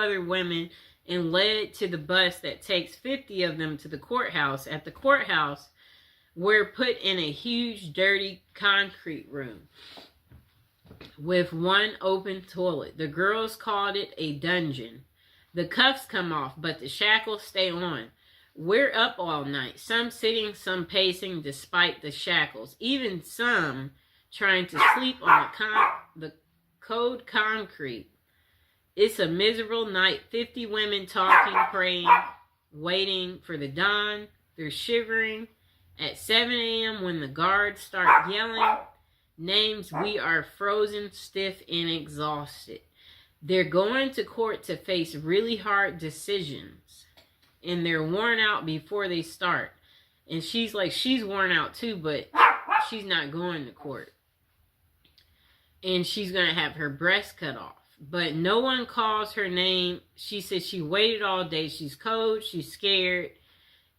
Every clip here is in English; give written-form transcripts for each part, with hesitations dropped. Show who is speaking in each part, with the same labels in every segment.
Speaker 1: other women and led to the bus that takes 50 of them to the courthouse. At the courthouse, we're put in a huge, dirty concrete room with one open toilet. The girls called it a dungeon. The cuffs come off, but the shackles stay on. We're up all night, some sitting, some pacing despite the shackles, even some trying to sleep on the cold concrete. It's a miserable night. 50 women talking, praying, waiting for the dawn. They're shivering. At 7 a.m. when the guards start yelling names, we are frozen, stiff, and exhausted. They're going to court to face really hard decisions. And they're worn out before they start. And she's worn out too, but she's not going to court. And she's going to have her breast cut off. But no one calls her name. She says she waited all day. She's cold. She's scared.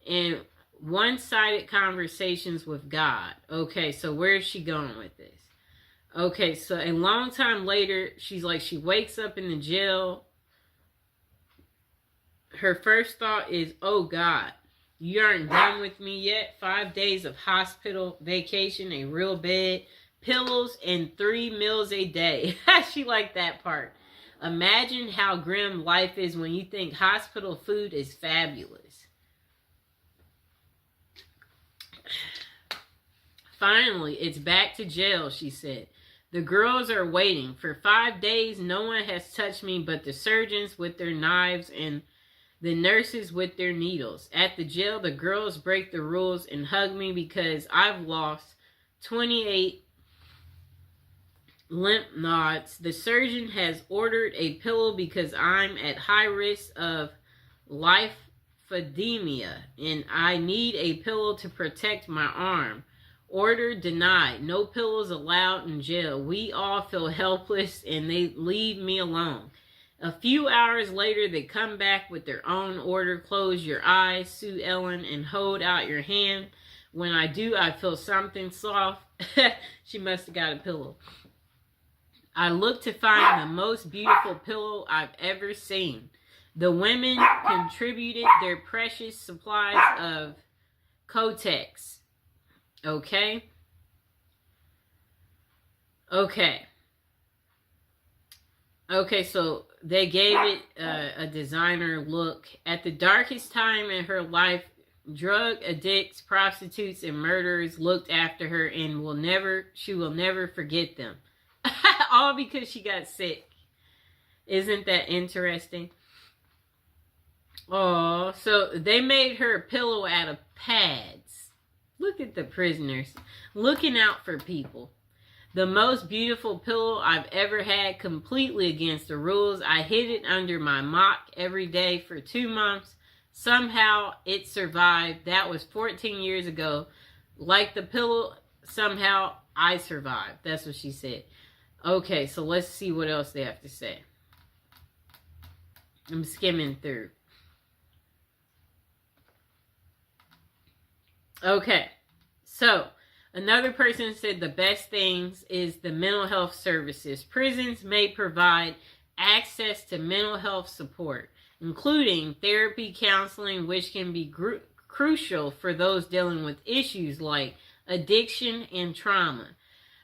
Speaker 1: And one-sided conversations with God. Okay, so where is she going with this? Okay, so a long time later, she wakes up in the jail. Her first thought is, oh God, you aren't done with me yet. 5 days of hospital vacation, a real bed, pillows, and 3 meals a day. She liked that part. Imagine how grim life is when you think hospital food is fabulous. Finally, it's back to jail, she said. The girls are waiting. For 5 days, no one has touched me but the surgeons with their knives and the nurses with their needles. At the jail, the girls break the rules and hug me because I've lost 28 lymph nodes. The surgeon has ordered a pillow because I'm at high risk of lymphedema and I need a pillow to protect my arm. Order denied. No pillows allowed in jail. We all feel helpless and they leave me alone. A few hours later, they come back with their own order. Close your eyes, Sue Ellen, and hold out your hand. When I do, I feel something soft. She must have got a pillow. I look to find the most beautiful pillow I've ever seen. The women contributed their precious supplies of Kotex. Okay? Okay, so they gave it a designer look. At the darkest time in her life, drug addicts, prostitutes, and murderers looked after her and she will never forget them. All because she got sick. Isn't that interesting? Oh, so they made her a pillow out of pads. Look at the prisoners looking out for people. The most beautiful pillow I've ever had, completely against the rules. I hid it under my mock every day for 2 months. Somehow it survived. That was 14 years ago. Like the pillow, somehow I survived. That's what she said. Okay, so let's see what else they have to say. I'm skimming through. Okay, so another person said the best things is the mental health services. Prisons may provide access to mental health support, including therapy, counseling, which can be crucial for those dealing with issues like addiction and trauma.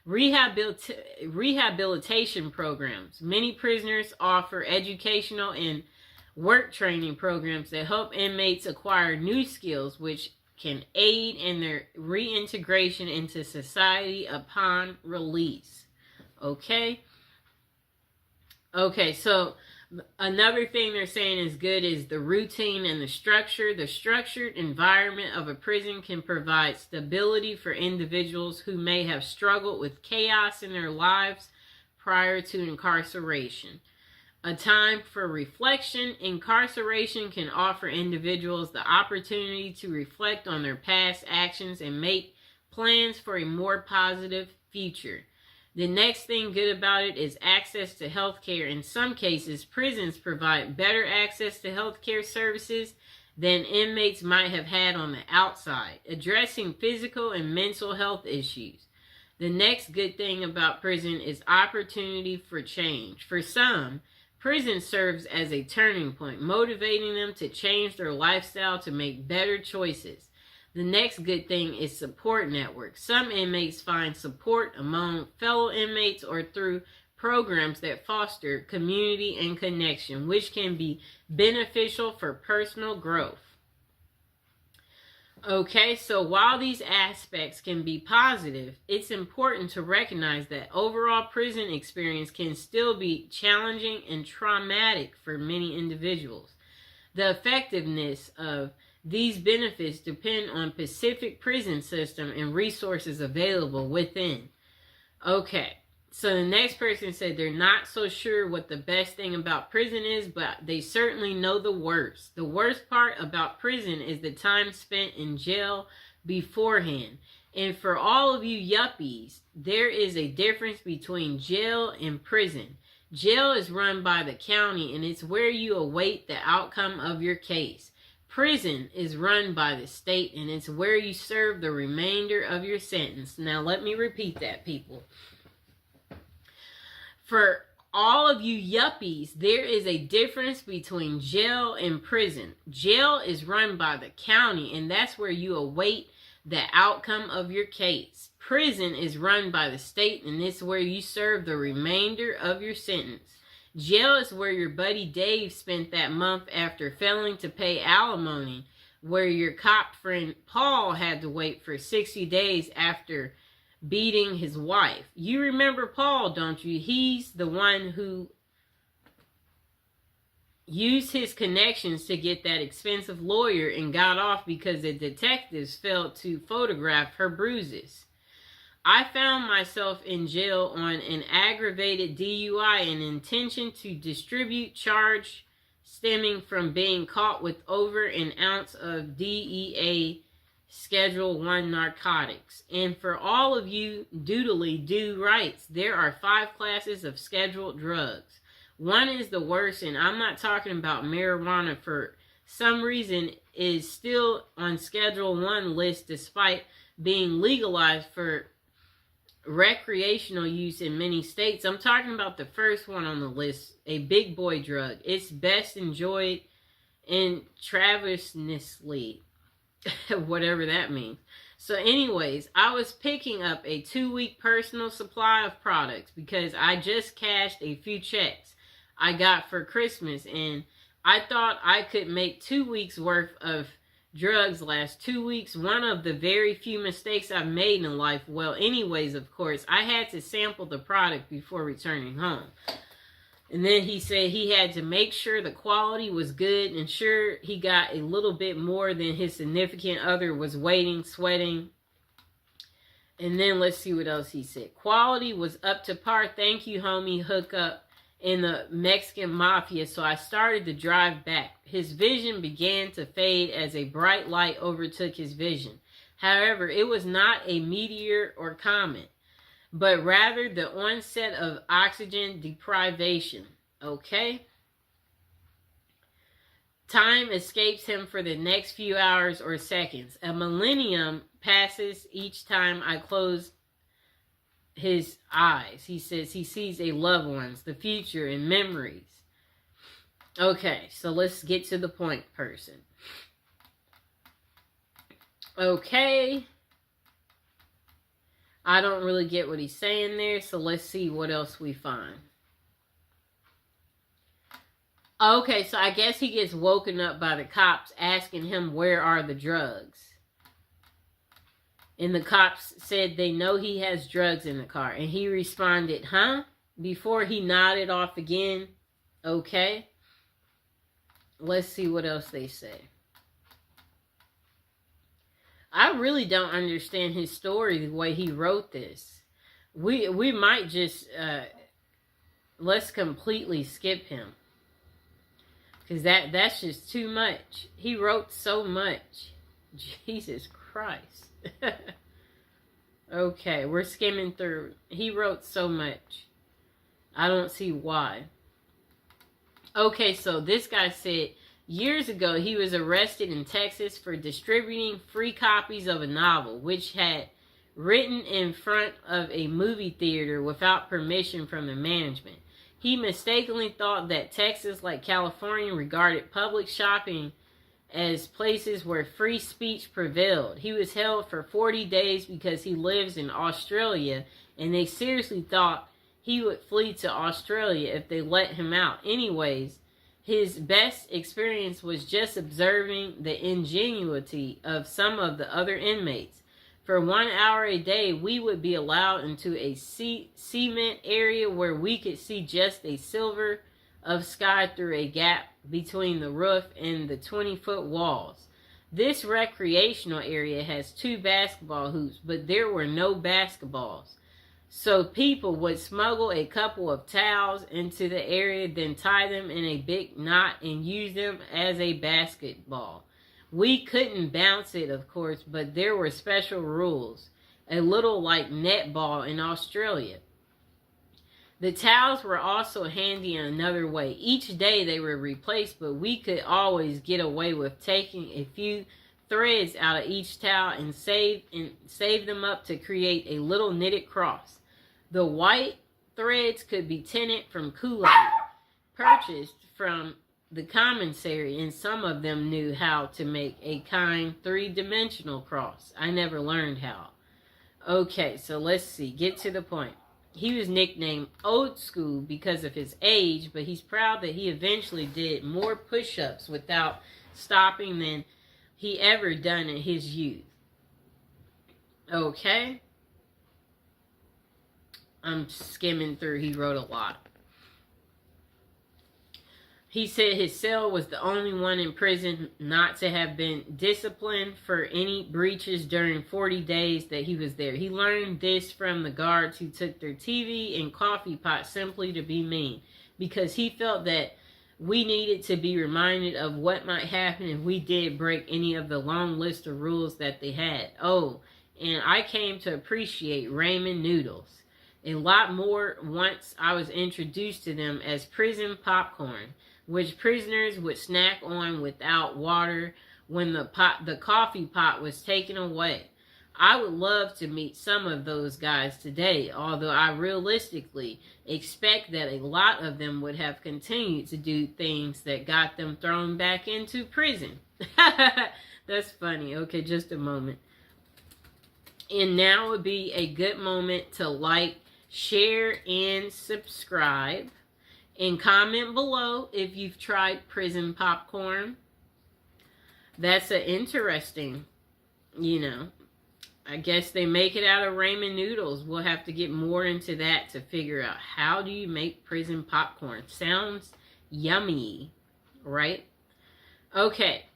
Speaker 1: Rehabilitation programs. Many prisoners offer educational and work training programs that help inmates acquire new skills, which can aid in their reintegration into society upon release. Okay, so another thing they're saying is good is the routine and the structure. The structured environment of a prison can provide stability for individuals who may have struggled with chaos in their lives prior to incarceration. A time for reflection. Incarceration can offer individuals the opportunity to reflect on their past actions and make plans for a more positive future. The next thing good about it is access to health care. In some cases, prisons provide better access to health care services than inmates might have had on the outside, addressing physical and mental health issues. The next good thing about prison is opportunity for change. For some, Prison serves as a turning point, motivating them to change their lifestyle to make better choices. The next good thing is support networks. Some inmates find support among fellow inmates or through programs that foster community and connection, which can be beneficial for personal growth. Okay, so while these aspects can be positive, it's important to recognize that overall prison experience can still be challenging and traumatic for many individuals. The effectiveness of these benefits depend on specific prison system and resources available within. Okay, so the next person said they're not so sure what the best thing about prison is, but they certainly know the worst. The worst part about prison is the time spent in jail beforehand. And for all of you yuppies, there is a difference between jail and prison. Jail is run by the county, and it's where you await the outcome of your case. Prison is run by the state, and it's where you serve the remainder of your sentence. Now, let me repeat that, people. For all of you yuppies, there is a difference between jail and prison. Jail is run by the county, and that's where you await the outcome of your case. Prison is run by the state, and it's where you serve the remainder of your sentence. Jail is where your buddy Dave spent that month after failing to pay alimony, where your cop friend Paul had to wait for 60 days after beating his wife. You remember Paul, don't you? He's the one who used his connections to get that expensive lawyer and got off because the detectives failed to photograph her bruises. I found myself in jail on an aggravated DUI and intention to distribute charge stemming from being caught with over an ounce of DEA Schedule 1 narcotics. And for all of you doodly do rights, there are 5 classes of scheduled drugs. One is the worst, and I'm not talking about marijuana. For some reason is still on Schedule 1 list despite being legalized for recreational use in many states. I'm talking about the first one on the list, a big boy drug. It's best enjoyed intravenously. Whatever that means. So anyways, I was picking up a 2-week personal supply of products because I just cashed a few checks I got for Christmas, and I thought I could make 2 weeks worth of drugs last 2 weeks. One of the very few mistakes I've made in life. Well, anyways, of course, I had to sample the product before returning home. And then he said he had to make sure the quality was good and sure he got a little bit more than his significant other was waiting, sweating. And then let's see what else he said. Quality was up to par. Thank you, homie. Hook up in the Mexican mafia. So I started to drive back. His vision began to fade as a bright light overtook his vision. However, it was not a meteor or comet, but rather the onset of oxygen deprivation. Okay? Time escapes him for the next few hours or seconds. A millennium passes each time I close his eyes. He says he sees a loved ones, the future, and memories. Okay, so let's get to the point, person. Okay. I don't really get what he's saying there, so let's see what else we find. Okay, so I guess he gets woken up by the cops asking him where are the drugs. And the cops said they know he has drugs in the car. And he responded, huh? Before he nodded off again. Okay. Let's see what else they say. I really don't understand his story the way he wrote this. We might just let's completely skip him, because that's just too much. He wrote so much. Jesus Christ. Okay, we're skimming through. He wrote so much. I don't see why. Okay, so this guy said years ago, he was arrested in Texas for distributing free copies of a novel, which had written in front of a movie theater without permission from the management. He mistakenly thought that Texas, like California, regarded public shopping as places where free speech prevailed. He was held for 40 days because he lives in Australia, and they seriously thought he would flee to Australia if they let him out. Anyways, his best experience was just observing the ingenuity of some of the other inmates. For 1 hour a day, we would be allowed into a cement area where we could see just a sliver of sky through a gap between the roof and the 20-foot walls. This recreational area has 2 basketball hoops, but there were no basketballs. So people would smuggle a couple of towels into the area, then tie them in a big knot and use them as a basketball. We couldn't bounce it, of course, but there were special rules, a little like netball in Australia. The towels were also handy in another way. Each day they were replaced, but we could always get away with taking a few threads out of each towel and save them up to create a little knitted cross. The white threads could be tinted from Kool-Aid, purchased from the commissary, and some of them knew how to make a kind 3-dimensional cross. I never learned how. Okay, so let's see. Get to the point. He was nicknamed Old School because of his age, but he's proud that he eventually did more push-ups without stopping than he ever done in his youth. Okay. I'm skimming through. He wrote a lot. He said his cell was the only one in prison not to have been disciplined for any breaches during 40 days that he was there. He learned this from the guards who took their TV and coffee pot simply to be mean, because he felt that we needed to be reminded of what might happen if we did break any of the long list of rules that they had. Oh, and I came to appreciate ramen noodles a lot more once I was introduced to them as prison popcorn, which prisoners would snack on without water when the coffee pot was taken away. I would love to meet some of those guys today, although I realistically expect that a lot of them would have continued to do things that got them thrown back into prison. That's funny. Okay, just a moment. And now would be a good moment to like, share, and subscribe. And comment below if you've tried prison popcorn. That's an interesting, I guess they make it out of ramen noodles. We'll have to get more into that to figure out how do you make prison popcorn. Sounds yummy, right? Okay.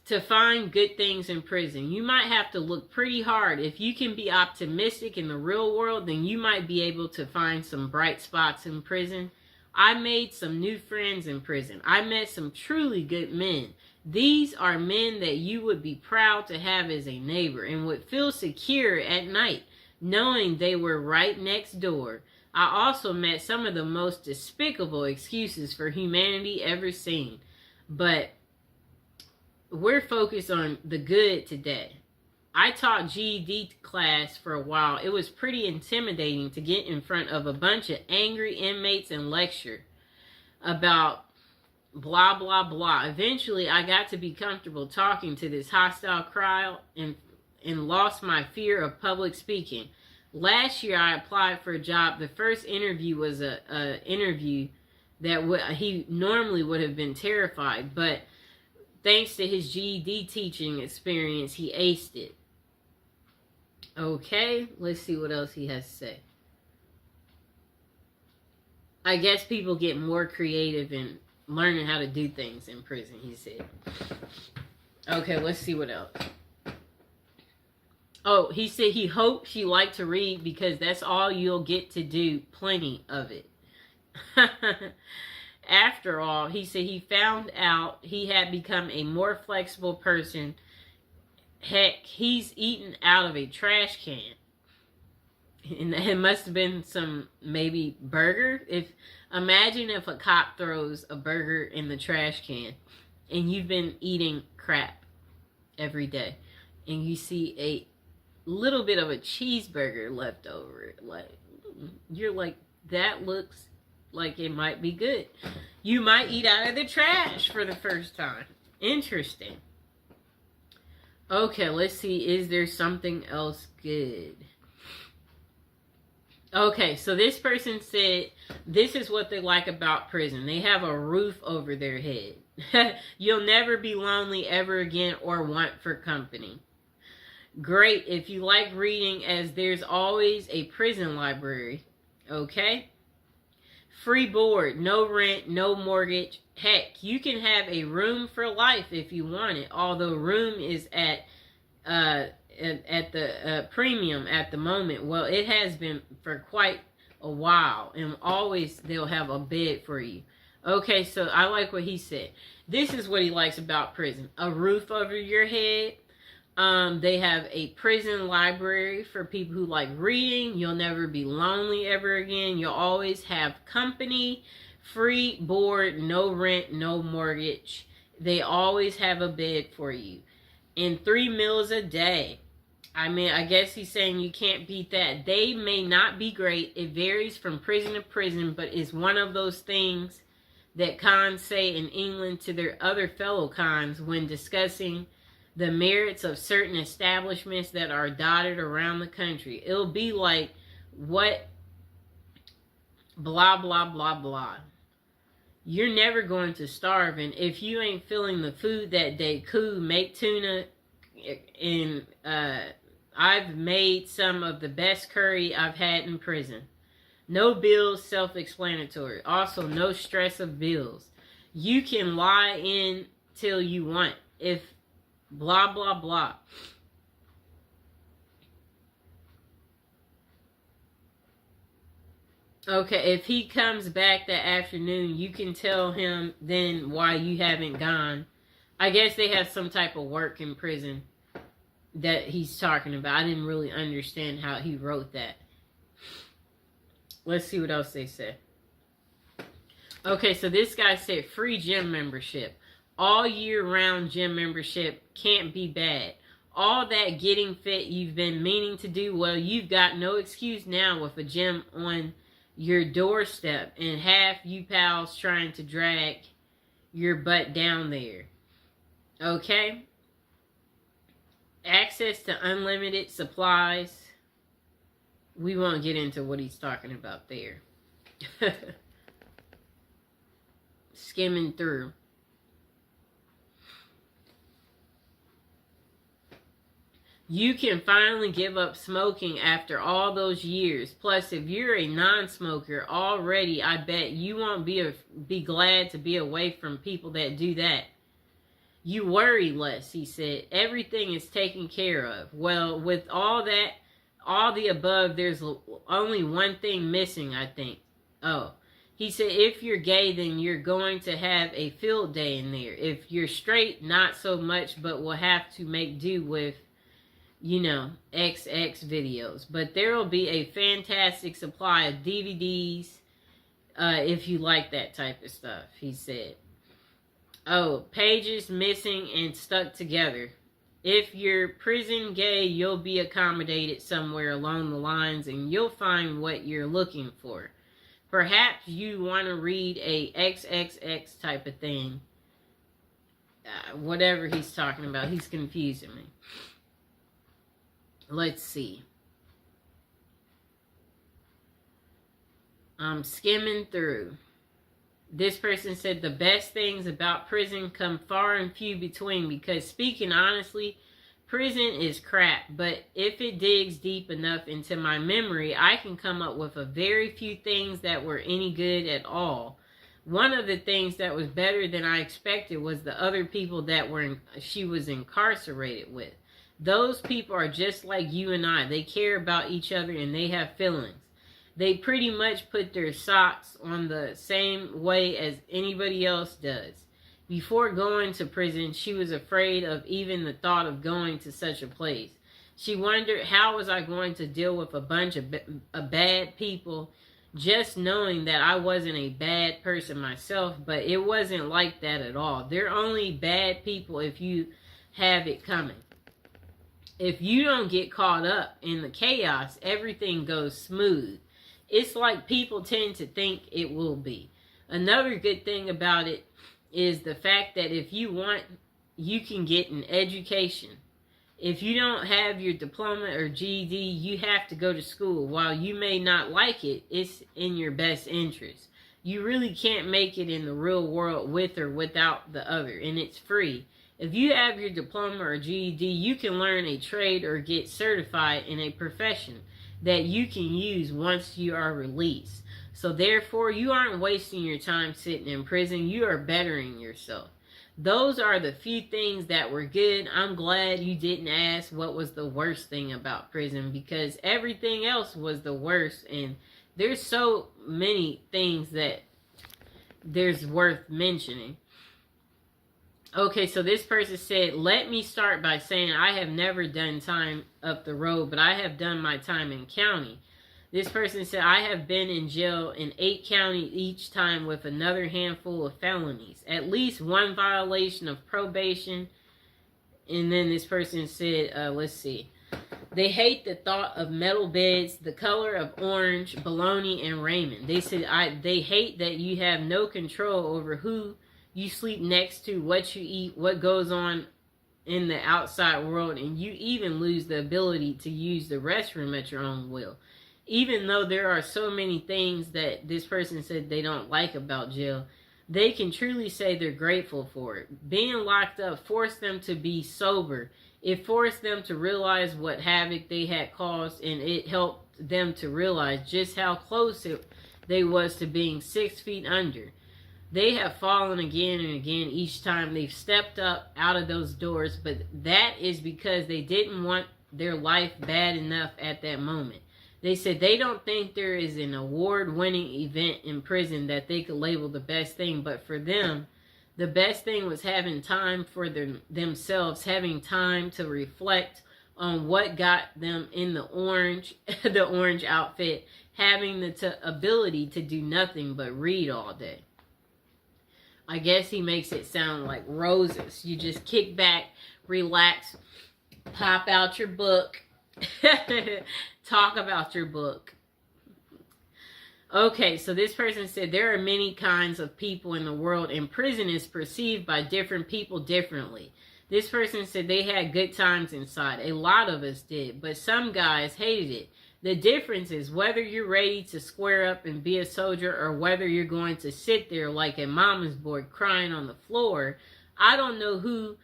Speaker 1: To find good things in prison, you might have to look pretty hard. If you can be optimistic in the real world, then you might be able to find some bright spots in prison. I made some new friends in prison. I met some truly good men. These are men that you would be proud to have as a neighbor and would feel secure at night, knowing they were right next door. I also met some of the most despicable excuses for humanity ever seen. But we're focused on the good today. I taught GED class for a while. It was pretty intimidating to get in front of a bunch of angry inmates and lecture about blah, blah, blah. Eventually, I got to be comfortable talking to this hostile crowd and lost my fear of public speaking. Last year, I applied for a job. The first interview was a interview that he normally would have been terrified, but thanks to his GED teaching experience, he aced it. Okay, let's see what else he has to say. I guess people get more creative in learning how to do things in prison, he said. Okay, let's see what else. Oh, he said he hopes you like to read because that's all you'll get to do. Plenty of it. After all, he said he found out he had become a more flexible person. Heck, he's eaten out of a trash can. And it must have been some, maybe, burger. Imagine if a cop throws a burger in the trash can and you've been eating crap every day and you see a little bit of a cheeseburger left over. You're like, that looks like it might be good. You might eat out of the trash for the first time. Interesting. Okay, let's see. Is there something else good? Okay, so this person said this is what they like about prison. They have a roof over their head. You'll never be lonely ever again or want for company. Great if you like reading, as there's always a prison library. Okay? Free board, no rent, no mortgage. Heck, you can have a room for life if you want it, although room is at the premium at the moment. Well, it has been for quite a while, and always they'll have a bed for you. Okay, so I like what he said. This is what he likes about prison. A roof over your head. They have a prison library for people who like reading. You'll never be lonely ever again. You'll always have company. Free board, no rent, no mortgage. They always have a bed for you. And 3 meals a day. I mean, I guess he's saying you can't beat that. They may not be great. It varies from prison to prison, but it's one of those things that cons say in England to their other fellow cons when discussing the merits of certain establishments that are dotted around the country. It'll be like, what, blah, blah, blah, blah. You're never going to starve, and if you ain't feeling the food that day, cool, make tuna, and I've made some of the best curry I've had in prison. No bills, self-explanatory. Also, no stress of bills. You can lie in till you want. If blah, blah, blah. Okay, if he comes back that afternoon, you can tell him then why you haven't gone. I guess they have some type of work in prison that he's talking about. I didn't really understand how he wrote that. Let's see what else they said. Okay, so this guy said free gym membership. All year round gym membership can't be bad. All that getting fit you've been meaning to do, well, you've got no excuse now with a gym on your doorstep and half you pals trying to drag your butt down there. Okay? Access to unlimited supplies. We won't get into what he's talking about there. Skimming through. You can finally give up smoking after all those years. Plus, if you're a non-smoker already, I bet you won't be glad to be away from people that do that. You worry less, he said. Everything is taken care of. Well, with all that, all the above, there's only one thing missing, I think. Oh, he said, if you're gay, then you're going to have a field day in there. If you're straight, not so much, but we'll have to make do with, you know, XX videos. But there will be a fantastic supply of DVDs if you like that type of stuff, he said. Oh, pages missing and stuck together. If you're prison gay, you'll be accommodated somewhere along the lines and you'll find what you're looking for. Perhaps you want to read a XXX type of thing. Whatever he's talking about, he's confusing me. Let's see. I'm skimming through. This person said the best things about prison come far and few between because, speaking honestly, prison is crap. But if it digs deep enough into my memory, I can come up with a very few things that were any good at all. One of the things that was better than I expected was the other people that she was incarcerated with. Those people are just like you and I. They care about each other and they have feelings. They pretty much put their socks on the same way as anybody else does. Before going to prison, she was afraid of even the thought of going to such a place. She wondered, how was I going to deal with a bunch of bad people, just knowing that I wasn't a bad person myself, but it wasn't like that at all. They're only bad people if you have it coming. If you don't get caught up in the chaos, everything goes smooth. it's like people tend to think it will be. Another good thing about it is the fact that if you want, you can get an education. If you don't have your diploma or GED, you have to go to school. While you may not like it, it's in your best interest. You really can't make it in the real world with or without the other, and it's free. If you have your diploma or GED, you can learn a trade or get certified in a profession that you can use once you are released. So therefore, you aren't wasting your time sitting in prison. You are bettering yourself. Those are the few things that were good. I'm glad you didn't ask what was the worst thing about prison, because everything else was the worst. And there's so many things that there's worth mentioning. Okay, so this person said, let me start by saying I have never done time up the road, but I have done my time in county. This person said, I have been in jail in 8 counties each time with another handful of felonies. At least one violation of probation. And then this person said, let's see. They hate the thought of metal beds, the color of orange, bologna, and ramen. They said, they hate that you have no control over who you sleep next to, what you eat, what goes on in the outside world, and you even lose the ability to use the restroom at your own will. Even though there are so many things that this person said they don't like about jail, they can truly say they're grateful for it. Being locked up forced them to be sober. It forced them to realize what havoc they had caused, and it helped them to realize just how close they was to being 6 feet under. They have fallen again and again each time they've stepped up out of those doors, but that is because they didn't want their life bad enough at that moment. They said they don't think there is an award-winning event in prison that they could label the best thing, but for them, the best thing was having time for themselves, having time to reflect on what got them in the orange outfit, having the ability to do nothing but read all day. I guess he makes it sound like roses. You just kick back, relax, pop out your book, talk about your book. Okay, so this person said there are many kinds of people in the world, and prison is perceived by different people differently. This person said they had good times inside. A lot of us did, but some guys hated it. The difference is whether you're ready to square up and be a soldier, or whether you're going to sit there like a mama's boy crying on the floor. I don't know who,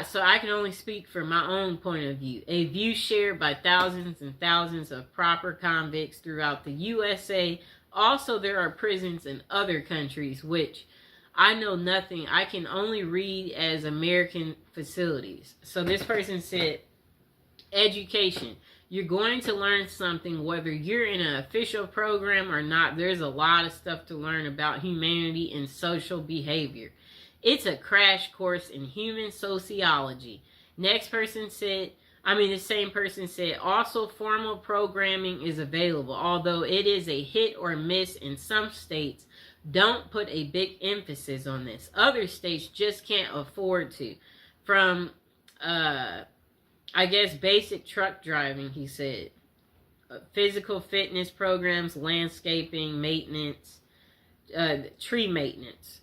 Speaker 1: so I can only speak from my own point of view. A view shared by thousands and thousands of proper convicts throughout the USA. Also, there are prisons in other countries, which I know nothing. I can only read as American facilities. So this person said, education. You're going to learn something whether you're in an official program or not. There's a lot of stuff to learn about humanity and social behavior. It's a crash course in human sociology. Next person said, the same person said, also formal programming is available, although it is a hit or miss in some states. Don't put a big emphasis on this. Other states just can't afford to. From, basic truck driving, he said. Physical fitness programs, landscaping, maintenance, tree maintenance.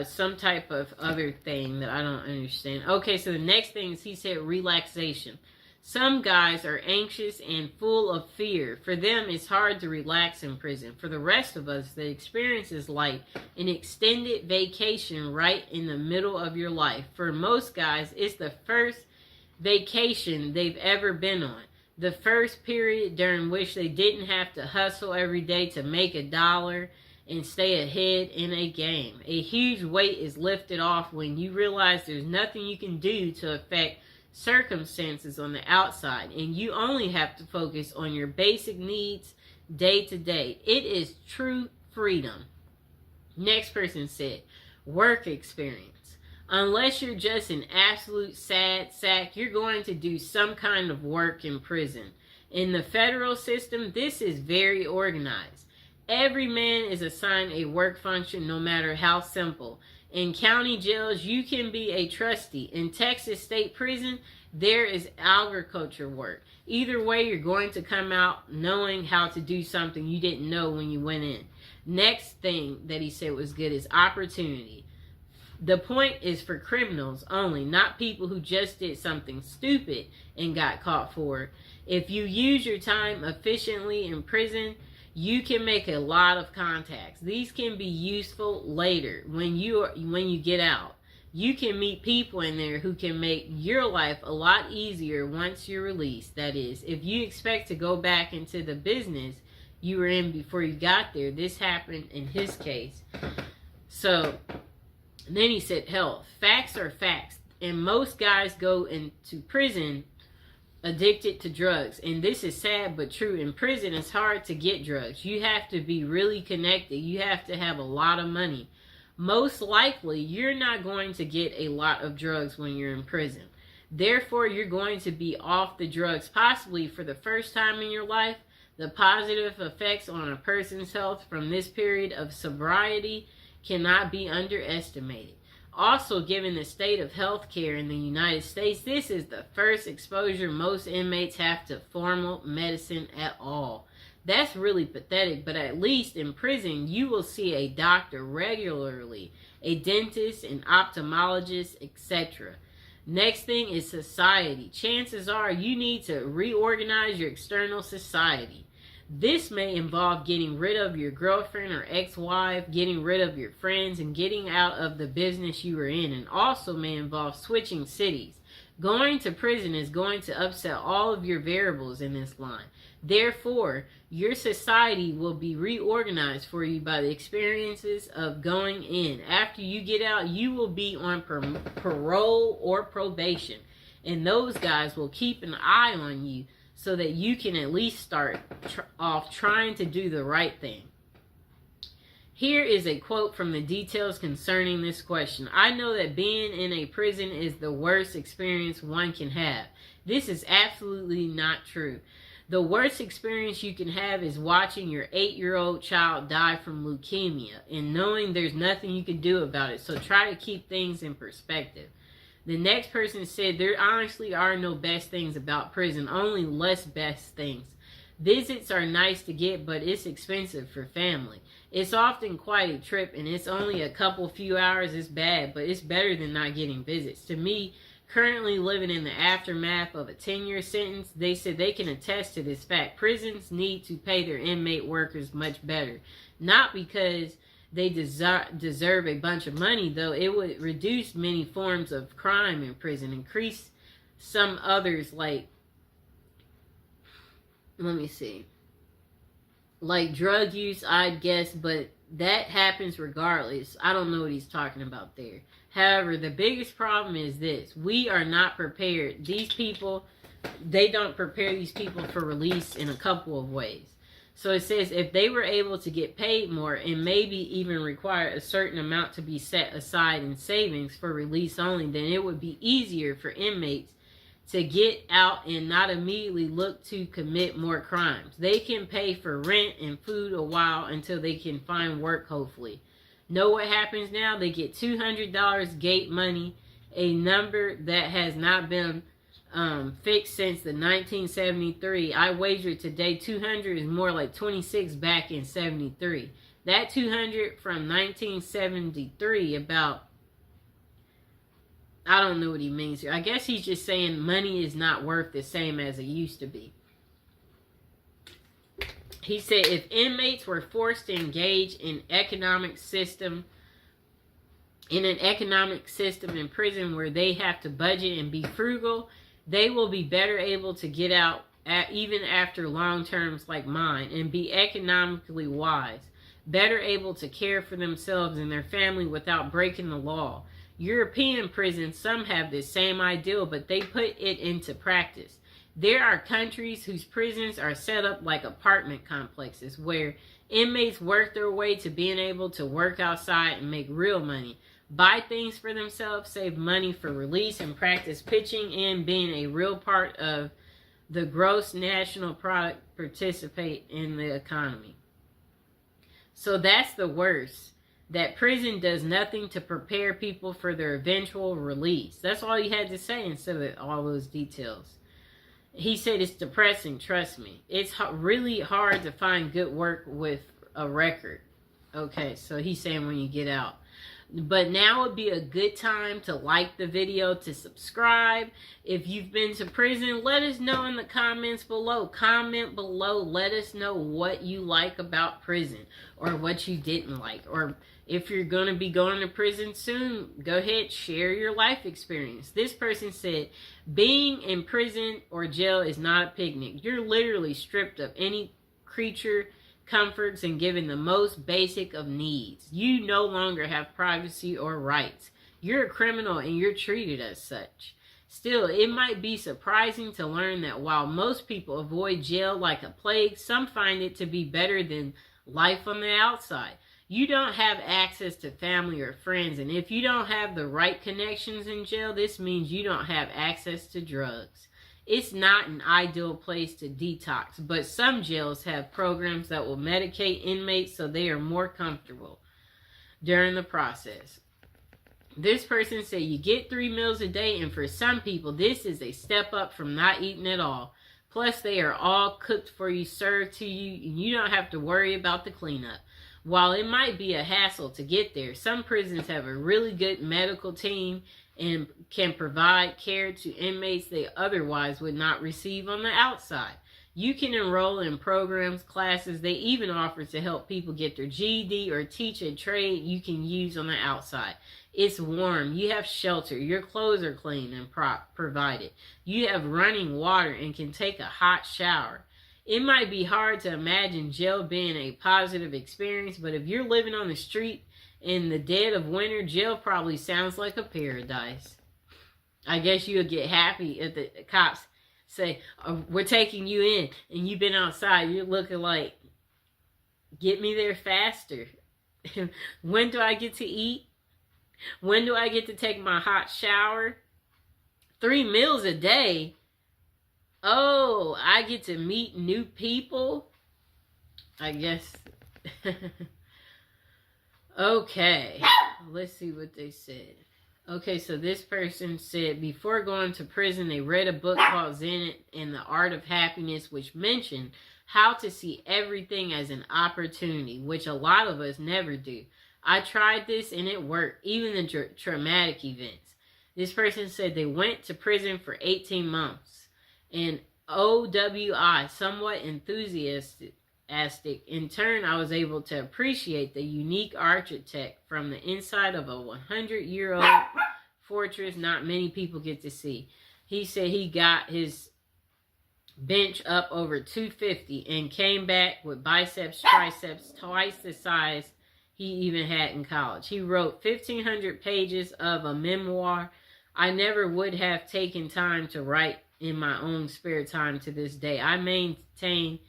Speaker 1: Some type of other thing that I don't understand. Okay, so the next thing is he said relaxation. Some guys are anxious and full of fear. For them, it's hard to relax in prison. For the rest of us, the experience is like an extended vacation right in the middle of your life. For most guys, it's the first vacation they've ever been on. The first period during which they didn't have to hustle every day to make $1 and stay ahead in a game. A huge weight is lifted off when you realize there's nothing you can do to affect circumstances on the outside, and you only have to focus on your basic needs day to day. It is true freedom. Next person said, work experience. Unless you're just an absolute sad sack, you're going to do some kind of work in prison. In the federal system, this is very organized. Every man is assigned a work function, no matter how simple. In county jails, you can be a trustee. In Texas State Prison, there is agriculture work. Either way, you're going to come out knowing how to do something you didn't know when you went in. Next thing that he said was good is opportunity. The point is for criminals only, not people who just did something stupid and got caught for it. If you use your time efficiently in prison, you can make a lot of contacts. These can be useful later when you get out. You can meet people in there who can make your life a lot easier once you're released. That is, if you expect to go back into the business you were in before you got there, this happened in his case. So then he said, health. Facts are facts. And most guys go into prison addicted to drugs. And this is sad but true. In prison, it's hard to get drugs. You have to be really connected. You have to have a lot of money. Most likely, you're not going to get a lot of drugs when you're in prison. Therefore, you're going to be off the drugs possibly for the first time in your life. The positive effects on a person's health from this period of sobriety cannot be underestimated. Also, given the state of health care in the United States, this is the first exposure most inmates have to formal medicine at all. That's really pathetic, but at least in prison, you will see a doctor regularly, a dentist, an ophthalmologist, etc. Next thing is society. Chances are you need to reorganize your external society. This may involve getting rid of your girlfriend or ex-wife, getting rid of your friends, and getting out of the business you were in, and also may involve switching cities. Going to prison is going to upset all of your variables in this line. Therefore, your society will be reorganized for you by the experiences of going in. After you get out, you will be on parole or probation, and those guys will keep an eye on you so that you can at least start off trying to do the right thing. Here is a quote from the details concerning this question. I know that being in a prison is the worst experience one can have. This is absolutely not true. The worst experience you can have is watching your 8-year-old child die from leukemia and knowing there's nothing you can do about it. So try to keep things in perspective. The next person said, there honestly are no best things about prison, only less best things. Visits are nice to get, but it's expensive for family. It's often quite a trip, and it's only a few hours. It's bad, but it's better than not getting visits. To me, currently living in the aftermath of a 10-year sentence, they said they can attest to this fact. Prisons need to pay their inmate workers much better. Not because they deserve a bunch of money, though it would reduce many forms of crime in prison, increase some others like, let me see, like drug use, I'd guess, but that happens regardless. I don't know what he's talking about there. However, the biggest problem is this. We are not prepared. These people, they don't prepare these people for release in a couple of ways. So it says if they were able to get paid more and maybe even require a certain amount to be set aside in savings for release only, then it would be easier for inmates to get out and not immediately look to commit more crimes. They can pay for rent and food a while until they can find work, hopefully. Know what happens now? They get $200 gate money, a number that has not been fixed since the 1973. I wager today 200 is more like 26 back in 73. That 200 from 1973 about, I don't know what he means here. I guess he's just saying money is not worth the same as it used to be. He said if inmates were forced to engage in an economic system in prison where they have to budget and be frugal, they will be better able to get out even after long terms like mine and be economically wise, better able to care for themselves and their family without breaking the law. European prisons, some have this same ideal, but they put it into practice. There are countries whose prisons are set up like apartment complexes where inmates work their way to being able to work outside and make real money, buy things for themselves, save money for release, and practice pitching in being a real part of the gross national product, participate in the economy. So that's the worst. that prison does nothing to prepare people for their eventual release. That's all he had to say instead of all those details. He said, it's depressing, trust me. It's really hard to find good work with a record. Okay, so he's saying when you get out. But now would be a good time to like the video, to subscribe. If you've been to prison, let us know in the comments below. Comment below. Let us know what you like about prison or what you didn't like. Or if you're going to be going to prison soon, go ahead, share your life experience. This person said, being in prison or jail is not a picnic. You're literally stripped of any creature comforts and given the most basic of needs. You no longer have privacy or rights. You're a criminal and you're treated as such. Still, it might be surprising to learn that while most people avoid jail like a plague, some find it to be better than life on the outside. You don't have access to family or friends, and if you don't have the right connections in jail, this means you don't have access to drugs. It's not an ideal place to detox, but some jails have programs that will medicate inmates so they are more comfortable during the process. This person said you get 3 meals a day, and for some people, this is a step up from not eating at all. Plus, they are all cooked for you, served to you, and you don't have to worry about the cleanup. While it might be a hassle to get there, some prisons have a really good medical team and can provide care to inmates they otherwise would not receive on the outside. You can enroll in programs, classes. They even offer to help people get their GED or teach a trade you can use on the outside. It's warm. You have shelter. Your clothes are clean and provided. You have running water and can take a hot shower. It might be hard to imagine jail being a positive experience, but if you're living on the street in the dead of winter, jail probably sounds like a paradise. I guess you'll get happy if the cops say, oh, we're taking you in, and you've been outside. You're looking like, get me there faster. When do I get to eat? When do I get to take my hot shower? 3 meals a day? Oh, I get to meet new people? I guess. Okay, let's see what they said. Okay, so this person said, before going to prison, they read a book called Zen and the Art of Happiness, which mentioned how to see everything as an opportunity, which a lot of us never do. I tried this and it worked, even the traumatic events. This person said they went to prison for 18 months. And OWI, somewhat enthusiastic. In turn, I was able to appreciate the unique architect from the inside of a 100-year-old fortress not many people get to see. He said he got his bench up over 250 and came back with biceps, triceps twice the size he even had in college. He wrote 1,500 pages of a memoir I never would have taken time to write in my own spare time to this day. I maintain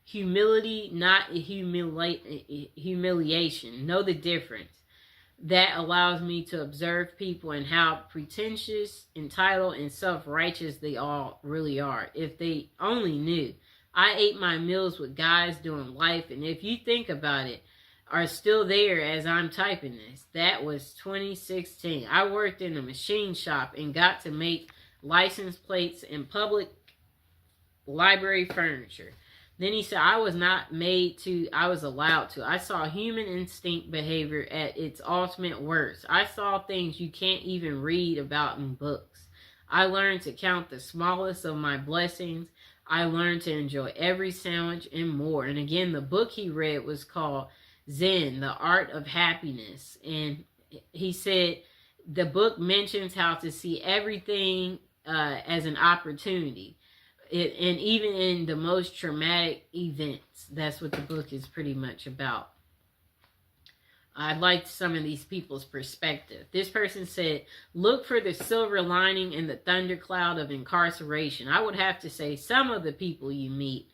Speaker 1: humility, not humiliation. Know the difference. That allows me to observe people and how pretentious, entitled, and self-righteous they all really are. If they only knew. I ate my meals with guys doing life, and if you think about it, are still there as I'm typing this. That was 2016. I worked in a machine shop and got to make license plates and public library furniture. Then he said, I was not made to, I was allowed to. I saw human instinct behavior at its ultimate worst. I saw things you can't even read about in books. I learned to count the smallest of my blessings. I learned to enjoy every sandwich and more. And again, the book he read was called Zen, the Art of Happiness. And he said the book mentions how to see everything as an opportunity. And even in the most traumatic events, that's what the book is pretty much about. I liked some of these people's perspective. This person said, look for the silver lining in the thundercloud of incarceration. I would have to say some of the people you meet.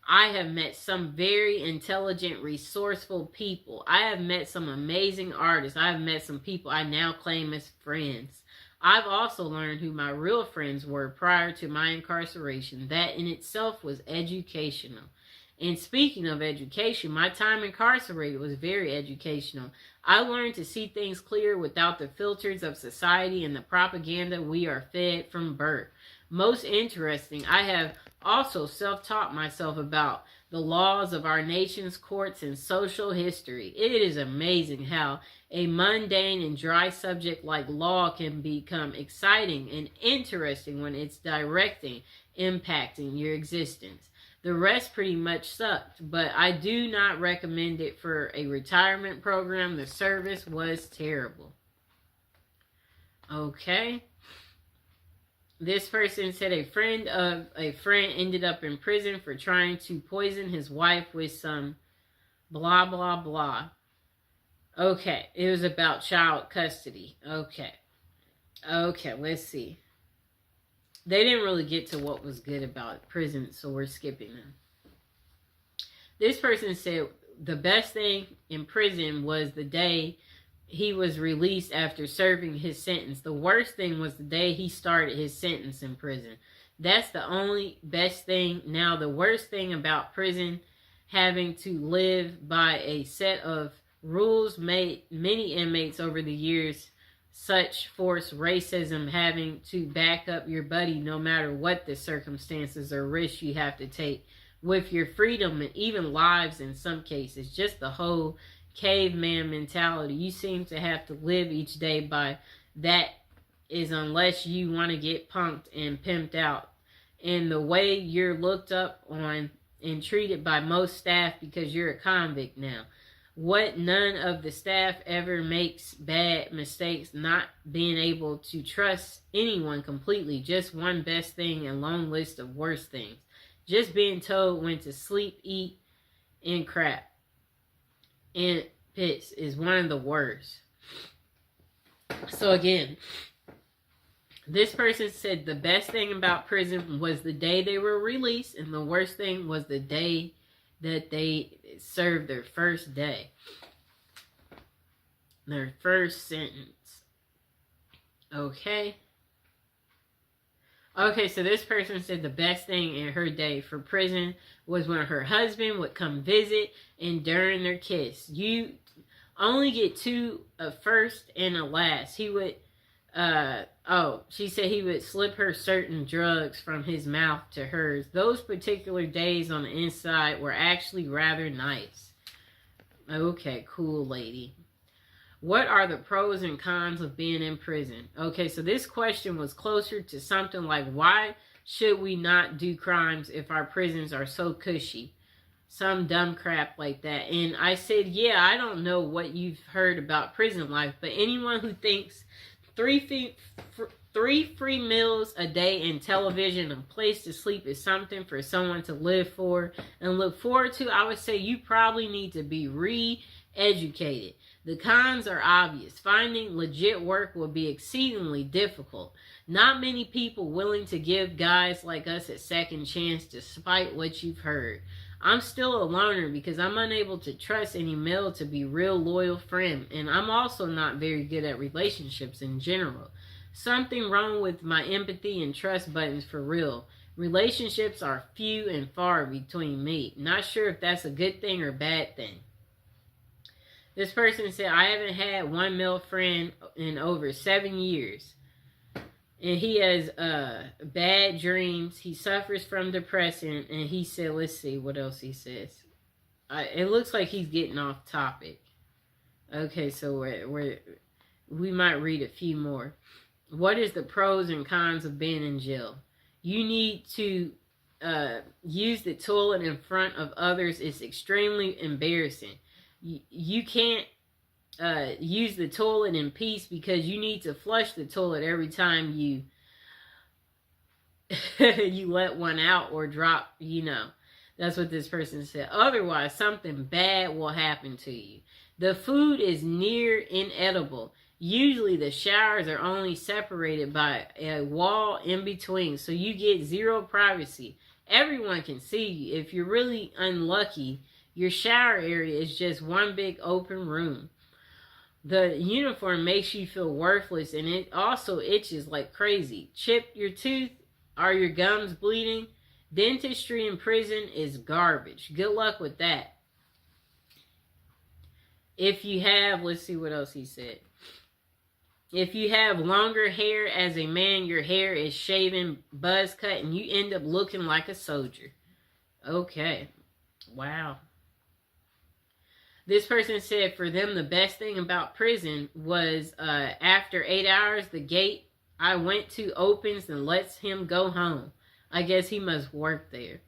Speaker 1: I have met some very intelligent, resourceful people. I have met some amazing artists. I have met some people I now claim as friends. I've also learned who my real friends were prior to my incarceration. That in itself was educational. And speaking of education, my time incarcerated was very educational. I learned to see things clear without the filters of society and the propaganda we are fed from birth. Most interesting, I have also self-taught myself about the laws of our nation's courts and social history. It is amazing how a mundane and dry subject like law can become exciting and interesting when it's impacting your existence. The rest pretty much sucked, but I do not recommend it for a retirement program. The service was terrible. Okay. This person said a friend of a friend ended up in prison for trying to poison his wife with some blah, blah, blah. Okay, it was about child custody. Okay, let's see. They didn't really get to what was good about prison, so we're skipping them. This person said the best thing in prison was the day he was released after serving his sentence. The worst thing was the day he started his sentence in prison. That's the only best thing. Now, the worst thing about prison, having to live by a set of rules made many inmates over the years, such force racism, having to back up your buddy no matter what the circumstances or risks you have to take with your freedom and even lives in some cases. Just the whole caveman mentality. You seem to have to live each day by that, is unless you want to get punked and pimped out. And the way you're looked up on and treated by most staff because you're a convict now. What none of the staff ever makes bad mistakes, not being able to trust anyone completely. Just one best thing and long list of worst things. Just being told when to sleep, eat, and crap. And piss is one of the worst. So again, this person said the best thing about prison was the day they were released, and the worst thing was the day that they served their first day. Their first sentence. Okay. Okay, so this person said the best thing in her day for prison was when her husband would come visit and during their kiss. You only get two, a first and a last. He would, she said he would slip her certain drugs from his mouth to hers. Those particular days on the inside were actually rather nice. Okay, cool lady. What are the pros and cons of being in prison? Okay, so this question was closer to something like, why should we not do crimes if our prisons are so cushy? Some dumb crap like that. And I said, yeah, I don't know what you've heard about prison life, but anyone who thinks three free meals a day and television and place to sleep is something for someone to live for and look forward to, I would say you probably need to be re-educated. The cons are obvious. Finding legit work will be exceedingly difficult. Not many people willing to give guys like us a second chance despite what you've heard. I'm still a loner because I'm unable to trust any male to be real loyal friend, and I'm also not very good at relationships in general. Something wrong with my empathy and trust buttons for real. Relationships are few and far between me. Not sure if that's a good thing or bad thing. This person said, I haven't had one male friend in over 7 years. And he has bad dreams. He suffers from depression. And he said, let's see what else he says. It looks like he's getting off topic. Okay, so we might read a few more. What is the pros and cons of being in jail? You need to use the toilet in front of others. It's extremely embarrassing. You can't use the toilet in peace because you need to flush the toilet every time you you let one out or drop, That's what this person said. Otherwise, something bad will happen to you. The food is near inedible. Usually the showers are only separated by a wall in between, so you get zero privacy. Everyone can see you. If you're really unlucky, your shower area is just one big open room. The uniform makes you feel worthless, and it also itches like crazy. Chip your tooth? Are your gums bleeding? Dentistry in prison is garbage. Good luck with that. If you have, let's see what else he said. If you have longer hair as a man, your hair is shaven, buzz cut, and you end up looking like a soldier. Okay. Wow. This person said for them the best thing about prison was after 8 hours, the gate I went to opens and lets him go home. I guess he must work there.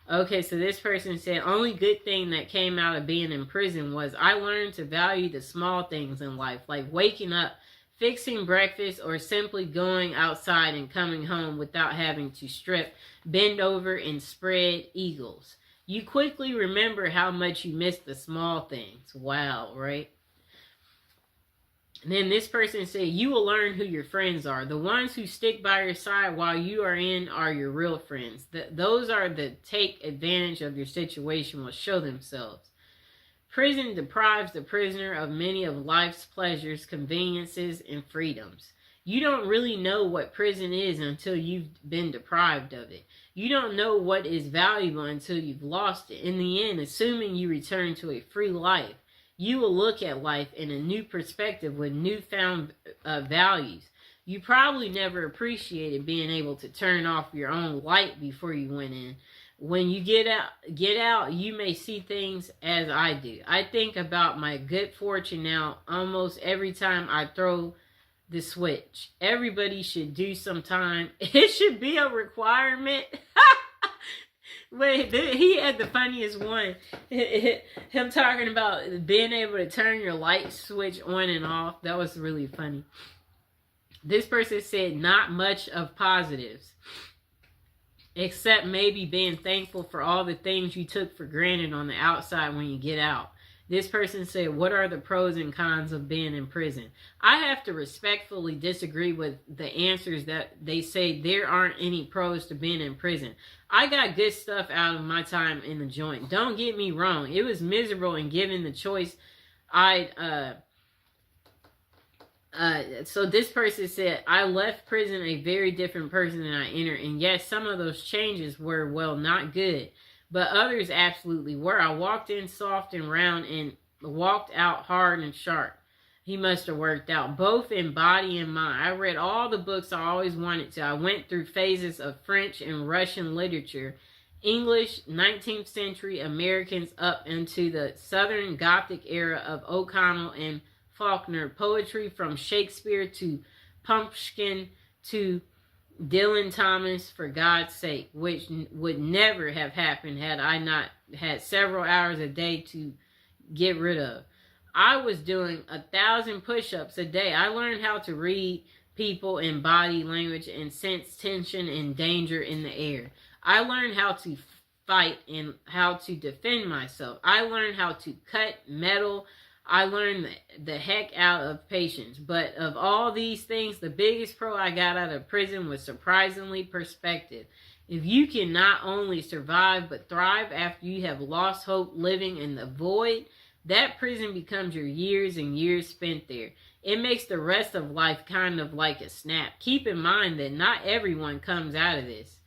Speaker 1: Okay, so this person said, only good thing that came out of being in prison was I learned to value the small things in life, like waking up, fixing breakfast, or simply going outside and coming home without having to strip, bend over, and spread eagles. You quickly remember how much you miss the small things. Wow, right? And then this person said, you will learn who your friends are. The ones who stick by your side while you are in are your real friends. Those are the take advantage of your situation will show themselves. Prison deprives the prisoner of many of life's pleasures, conveniences, and freedoms. You don't really know what prison is until you've been deprived of it. You don't know what is valuable until you've lost it. In the end, assuming you return to a free life, you will look at life in a new perspective with newfound values. You probably never appreciated being able to turn off your own light before you went in. When you get out, you may see things as I do. I think about my good fortune now almost every time I throw the switch. Everybody should do sometime. It should be a requirement. Wait, he had the funniest one. Him talking about being able to turn your light switch on and off. That was really funny. This person said not much of positives, except maybe being thankful for all the things you took for granted on the outside when you get out. This person said, what are the pros and cons of being in prison? I have to respectfully disagree with the answers that they say there aren't any pros to being in prison. I got good stuff out of my time in the joint. Don't get me wrong. It was miserable, and given the choice, so this person said, I left prison a very different person than I entered. And yes, some of those changes were, well, not good. But others absolutely were. I walked in soft and round and walked out hard and sharp. He must have worked out, both in body and mind. I read all the books I always wanted to. I went through phases of French and Russian literature, English, 19th century Americans up into the Southern Gothic era of O'Connell and Faulkner, poetry from Shakespeare to Pumpkin to Dylan Thomas, for God's sake, which would never have happened had I not had several hours a day to get rid of. I was doing 1,000 push-ups a day. I learned how to read people and body language and sense tension and danger in the air. I learned how to fight and how to defend myself. I learned how to cut metal. I learned the heck out of patience. But of all these things, the biggest pro I got out of prison was surprisingly perspective. If you can not only survive but thrive after you have lost hope living in the void, that prison becomes your years and years spent there. It makes the rest of life kind of like a snap. Keep in mind that not everyone comes out of this.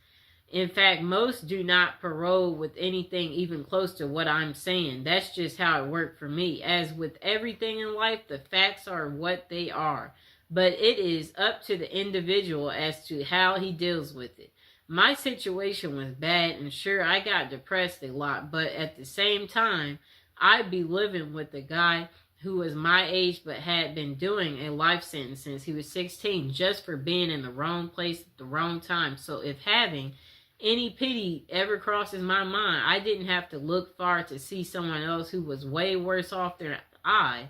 Speaker 1: In fact, most do not parole with anything even close to what I'm saying. That's just how it worked for me. As with everything in life, the facts are what they are. But it is up to the individual as to how he deals with it. My situation was bad, and sure, I got depressed a lot. But at the same time, I'd be living with a guy who was my age but had been doing a life sentence since he was 16 just for being in the wrong place at the wrong time. So if having any pity ever crosses my mind, I didn't have to look far to see someone else who was way worse off than I.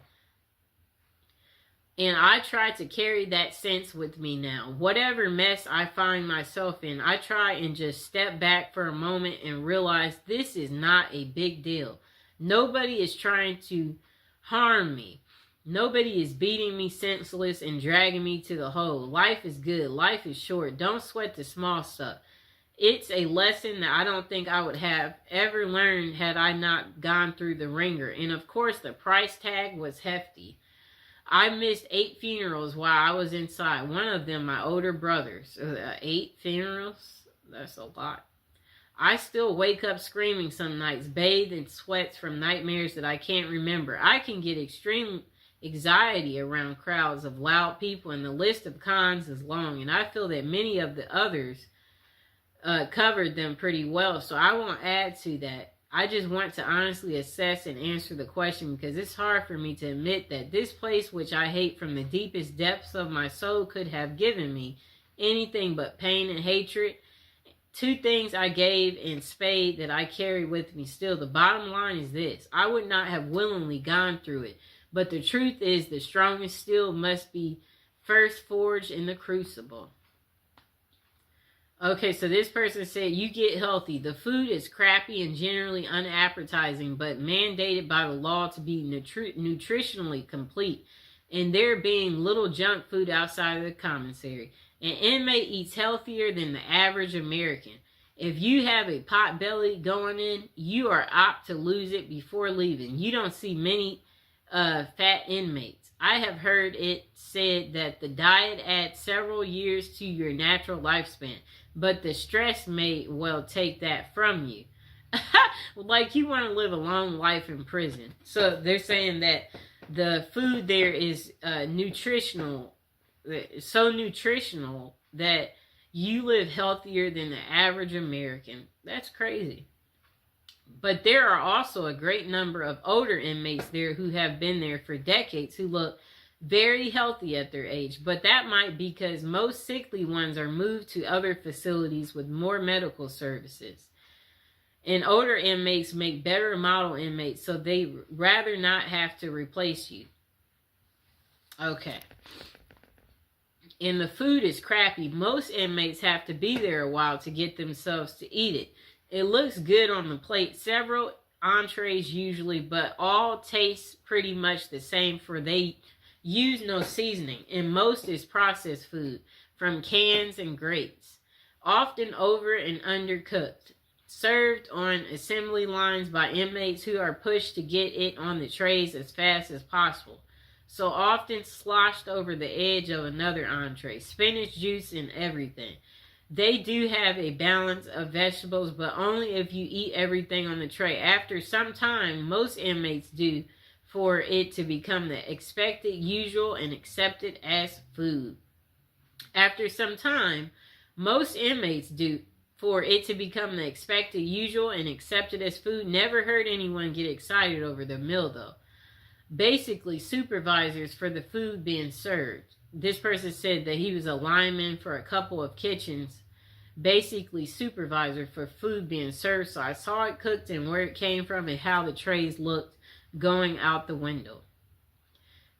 Speaker 1: And I try to carry that sense with me now. Whatever mess I find myself in, I try and just step back for a moment and realize this is not a big deal. Nobody is trying to harm me. Nobody is beating me senseless and dragging me to the hole. Life is good. Life is short. Don't sweat the small stuff. It's a lesson that I don't think I would have ever learned had I not gone through the ringer. And of course, the price tag was hefty. I missed 8 funerals while I was inside. One of them, my older brother's. 8 funerals? That's a lot. I still wake up screaming some nights, bathed in sweats from nightmares that I can't remember. I can get extreme anxiety around crowds of loud people, and the list of cons is long, and I feel that many of the others covered them pretty well, so I won't add to that. I just want to honestly assess and answer the question, because it's hard for me to admit that this place, which I hate from the deepest depths of my soul, could have given me anything but pain and hatred. Two things I gave in spade that I carry with me still. The bottom line is this: I would not have willingly gone through it, but the truth is the strongest steel must be first forged in the crucible. Okay, so this person said, you get healthy. The food is crappy and generally unappetizing, but mandated by the law to be nutritionally complete. And there being little junk food outside of the commissary. An inmate eats healthier than the average American. If you have a pot belly going in, you are apt to lose it before leaving. You don't see many fat inmates. I have heard it said that the diet adds several years to your natural lifespan, but the stress may well take that from you. Like you want to live a long life in prison. So they're saying that the food there is nutritional, so nutritional that you live healthier than the average American. That's crazy. But there are also a great number of older inmates there who have been there for decades who look very healthy at their age. But that might be because most sickly ones are moved to other facilities with more medical services. And older inmates make better model inmates, so they rather not have to replace you. Okay. And the food is crappy. Most inmates have to be there a while to get themselves to eat it. It looks good on the plate, several entrees usually, but all taste pretty much the same, for they use no seasoning, and most is processed food from cans and grates, often over and undercooked, served on assembly lines by inmates who are pushed to get it on the trays as fast as possible, so often sloshed over the edge of another entree, spinach juice and everything. They do have a balance of vegetables, but only if you eat everything on the tray. After some time, most inmates do, for it to become the expected, usual, and accepted as food. After some time, most inmates do, for it to become the expected, usual, and accepted as food. Never heard anyone get excited over the meal, though. Basically, supervisors for the food being served. This person said that he was a lineman for a couple of kitchens, basically supervisor for food being served, so I saw it cooked and where it came from and how the trays looked going out the window.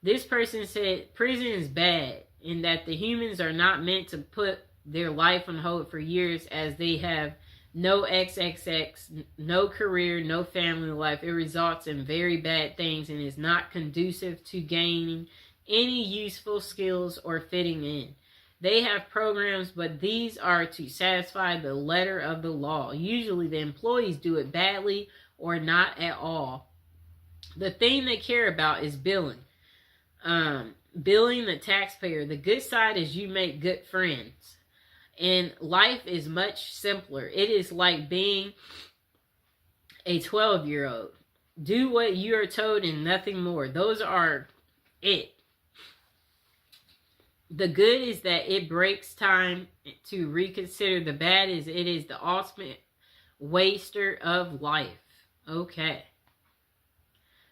Speaker 1: This person said prison is bad in that the humans are not meant to put their life on hold for years, as they have no XXX, no career, no family life. It results in very bad things and is not conducive to gaining any useful skills or fitting in. They have programs, but these are to satisfy the letter of the law. Usually the employees do it badly or not at all. The thing they care about is billing. Billing the taxpayer. The good side is you make good friends. And life is much simpler. It is like being a 12-year-old. Do what you are told and nothing more. Those are it. The good is that it breaks time to reconsider. The bad is it is the ultimate waster of life. Okay.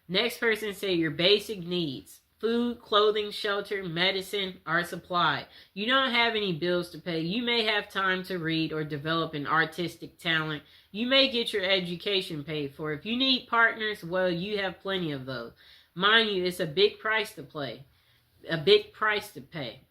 Speaker 1: Next person say your basic needs. Food, clothing, shelter, medicine are supplied. You don't have any bills to pay. You may have time to read or develop an artistic talent. You may get your education paid for. If you need partners, well, you have plenty of those. Mind you, it's a big price to pay. A big price to pay.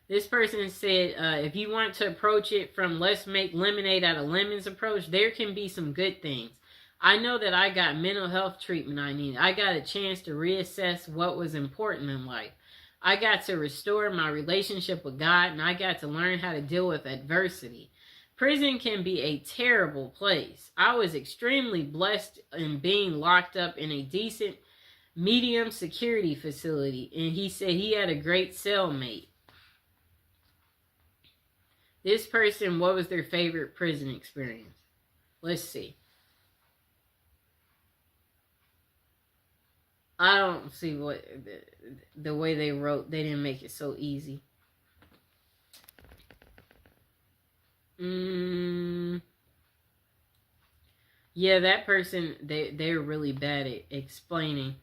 Speaker 1: This person said, if you want to approach it from let's make lemonade out of lemons approach, there can be some good things. I know that I got mental health treatment I needed. I got a chance to reassess what was important in life. I got to restore my relationship with God, and I got to learn how to deal with adversity. Prison can be a terrible place. I was extremely blessed in being locked up in a decent, medium security facility, and he said he had a great cellmate. This person, what was their favorite prison experience? Let's see. I don't see what the way they wrote. They didn't make it so easy. Yeah, that person, they're really bad at explaining.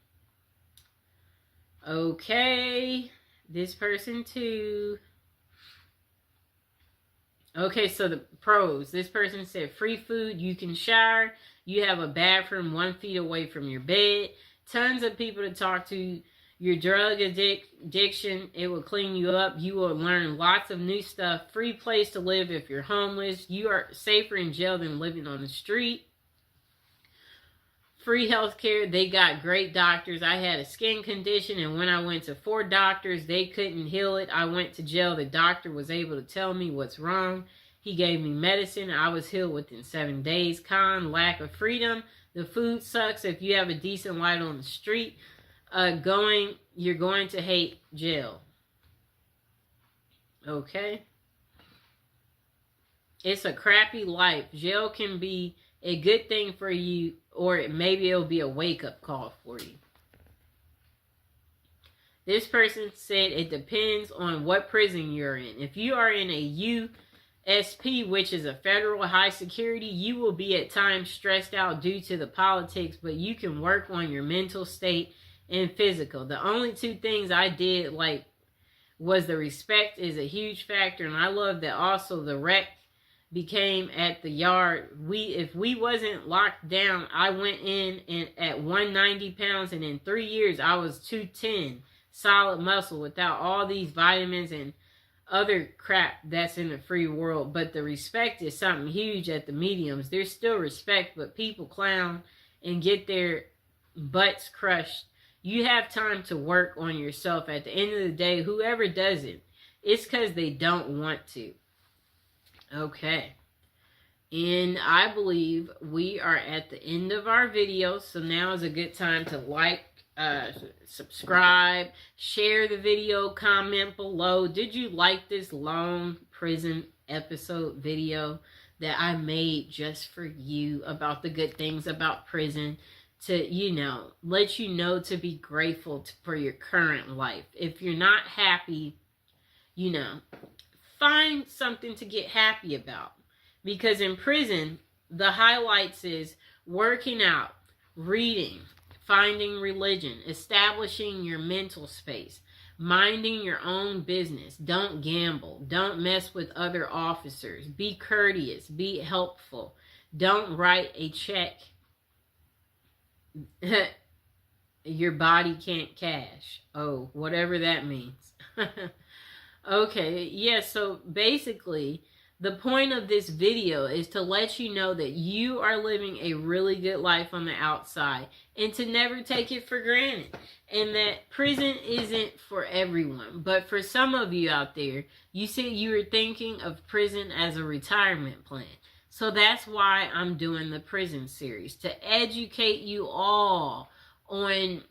Speaker 1: Okay, this person too. Okay, so the pros. This person said free food, you can shower, you have a bathroom 1 feet away from your bed, tons of people to talk to, your drug addiction, it will clean you up, you will learn lots of new stuff, free place to live if you're homeless, you are safer in jail than living on the street. Free health care, they got great doctors. I had a skin condition, and when I went to 4 doctors, they couldn't heal it. I went to jail. The doctor was able to tell me what's wrong. He gave me medicine. I was healed within 7 days. Con, lack of freedom. The food sucks. If you have a decent light on the street, you're going to hate jail. Okay. It's a crappy life. Jail can be a good thing for you, or maybe it'll be a wake-up call for you. This person said it depends on what prison you're in. If you are in a USP, which is a federal high security, you will be at times stressed out due to the politics, but you can work on your mental state and physical. The only 2 things I did like was the respect is a huge factor, and I love that also the rec became at the yard. If we wasn't locked down, I went in and at 190 pounds, and in 3 years I was 210, solid muscle without all these vitamins and other crap that's in the free world. But the respect is something huge at the mediums. There's still respect, but people clown and get their butts crushed. You have time to work on yourself. At the end of the day, whoever does it, it's because they don't want to. Okay, and I believe we are at the end of our video, so now is a good time to like, subscribe, share the video, comment below. Did you like this long prison episode video that I made just for you about the good things about prison? To, let you know to be grateful for your current life. If you're not happy, find something to get happy about. Because in prison, the highlights is working out, reading, finding religion, establishing your mental space, minding your own business, don't gamble, don't mess with other officers, be courteous, be helpful, don't write a check your body can't cash. Oh, whatever that means. Okay, yeah, so basically, the point of this video is to let you know that you are living a really good life on the outside and to never take it for granted. And that prison isn't for everyone. But for some of you out there, you said you were thinking of prison as a retirement plan. So that's why I'm doing the prison series, to educate you all on,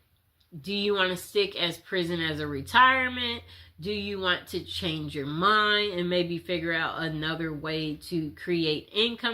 Speaker 1: do you want to stick as prison as a retirement? Do you want to change your mind and maybe figure out another way to create income